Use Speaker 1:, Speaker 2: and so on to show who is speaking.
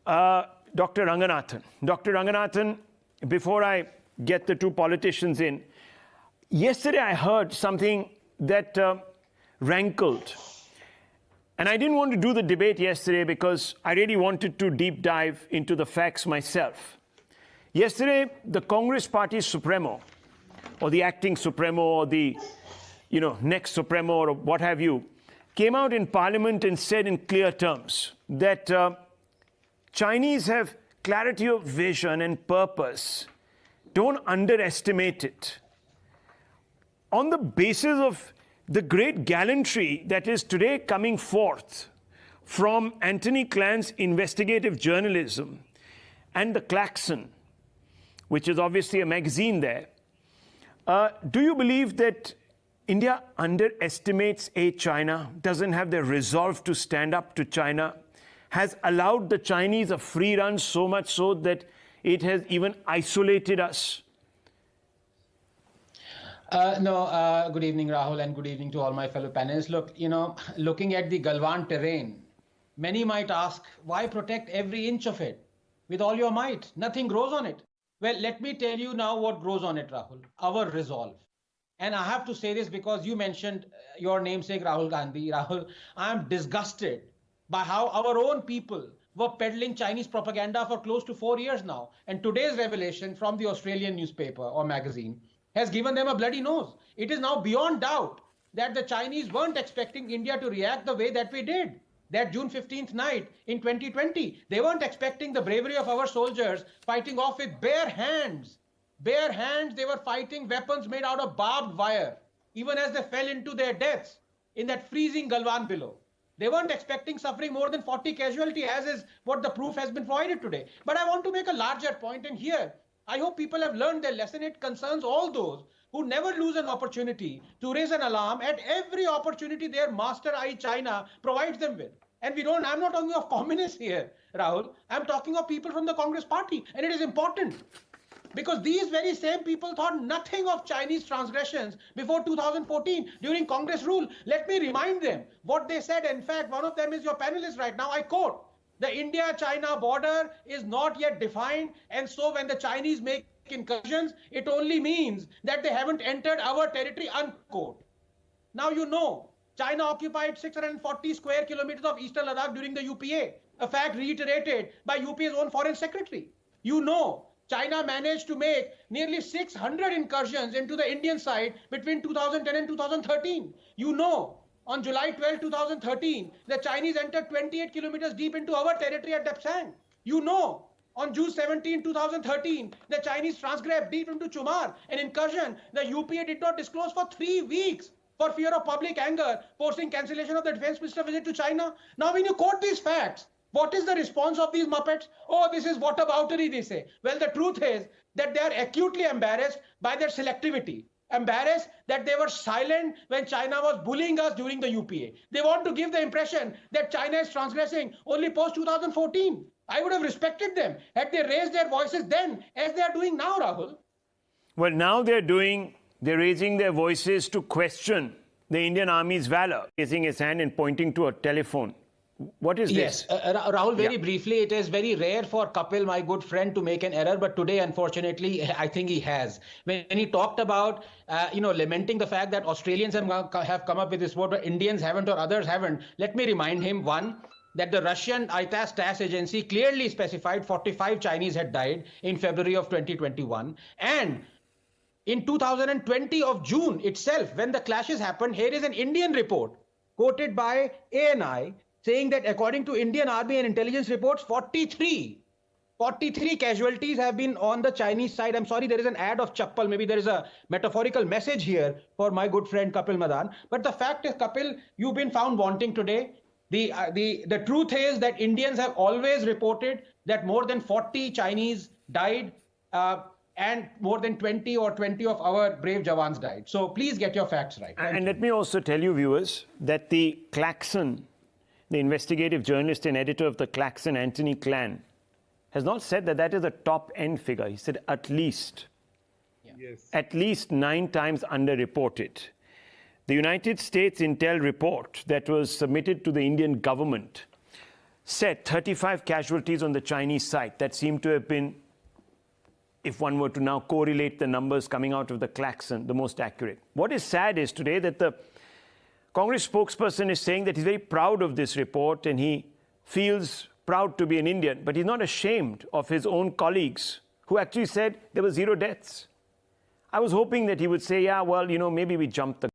Speaker 1: Dr. Ranganathan. Dr. Ranganathan, before I get the two politicians in, yesterday I heard something that rankled. And I didn't want to do the debate yesterday because I really wanted to deep dive into the facts myself. Yesterday, the Congress Party Supremo, or the acting Supremo, or the next Supremo, or what have you, came out in Parliament and said in clear terms that Chinese have clarity of vision and purpose. Don't underestimate it. On the basis of the great gallantry that is today coming forth from Anthony Clan's investigative journalism and the Klaxon, which is obviously a magazine there, do you believe that India underestimates China, doesn't have the resolve to stand up to China, has allowed the Chinese a free run so much so that it has even isolated us?
Speaker 2: No, good evening, Rahul, and good evening to all my fellow panelists. Look, looking at the Galwan terrain, many might ask, why protect every inch of it with all your might? Nothing grows on it. Well, let me tell you now what grows on it, Rahul, our resolve. And I have to say this because you mentioned your namesake, Rahul Gandhi. Rahul, I am disgusted by how our own people were peddling Chinese propaganda for close to 4 years now. And today's revelation from the Australian newspaper or magazine has given them a bloody nose. It is now beyond doubt that the Chinese weren't expecting India to react the way that we did. That June 15th night in 2020, they weren't expecting the bravery of our soldiers fighting off with bare hands. Bare hands, they were fighting weapons made out of barbed wire, even as they fell into their deaths in that freezing Galwan below. They weren't expecting suffering more than 40 casualties, as is what the proof has been provided today. But I want to make a larger point, and here, I hope people have learned their lesson. It concerns all those who never lose an opportunity to raise an alarm at every opportunity their master eye China provides them with. And I'm not talking of communists here, Rahul. I'm talking of people from the Congress party. And it is important because these very same people thought nothing of Chinese transgressions before 2014 during Congress rule. Let me remind them what they said. In fact, one of them is your panelist right now. I quote, "The India-China border is not yet defined, and so when the Chinese make incursions, it only means that they haven't entered our territory," unquote. Now China occupied 640 square kilometers of eastern Ladakh during the UPA, a fact reiterated by UPA's own foreign secretary. China managed to make nearly 600 incursions into the Indian side between 2010 and 2013. On July 12, 2013, the Chinese entered 28 kilometers deep into our territory at Dapsang. On June 17, 2013, the Chinese transgressed deep into Chumar, an incursion the UPA did not disclose for 3 weeks for fear of public anger, forcing cancellation of the defense minister visit to China. Now, when you quote these facts, what is the response of these muppets? Oh, this is whataboutery, they say. Well, the truth is that they are acutely embarrassed by their selectivity. Embarrassed that they were silent when China was bullying us during the UPA. They want to give the impression that China is transgressing only post-2014. I would have respected them had they raised their voices then, as they are doing now, Rahul.
Speaker 1: Well, now they're raising their voices to question the Indian Army's valor, raising his hand and pointing to a telephone. What is this?
Speaker 2: Yes, Rahul, very briefly, it is very rare for Kapil, my good friend, to make an error. But today, unfortunately, I think he has. When he talked about, lamenting the fact that Australians have come up with this word, but Indians haven't or others haven't, let me remind him, one, that the Russian ITAS agency clearly specified 45 Chinese had died in February of 2021. And in 2020 of June itself, when the clashes happened, here is an Indian report quoted by ANI saying that according to Indian Army and intelligence reports, 43 casualties have been on the Chinese side. I'm sorry, there is an ad of Chappal. Maybe there is a metaphorical message here for my good friend Kapil Madan. But the fact is, Kapil, you've been found wanting today. The truth is that Indians have always reported that more than 40 Chinese died and more than 20 of our brave Jawans died. So please get your facts right.
Speaker 1: And let me also tell you, viewers, that the Klaxon, the investigative journalist and editor of the Klaxon, Anthony Clan, has not said that is a top-end figure. He said at least. Yeah. Yes. At least 9 times underreported. The United States Intel report that was submitted to the Indian government said 35 casualties on the Chinese side. That seemed to have been, if one were to now correlate the numbers coming out of the klaxon, the most accurate. What is sad is today that the Congress spokesperson is saying that he's very proud of this report and he feels proud to be an Indian, but he's not ashamed of his own colleagues who actually said there were 0 deaths. I was hoping that he would say, yeah, well, maybe we jumped the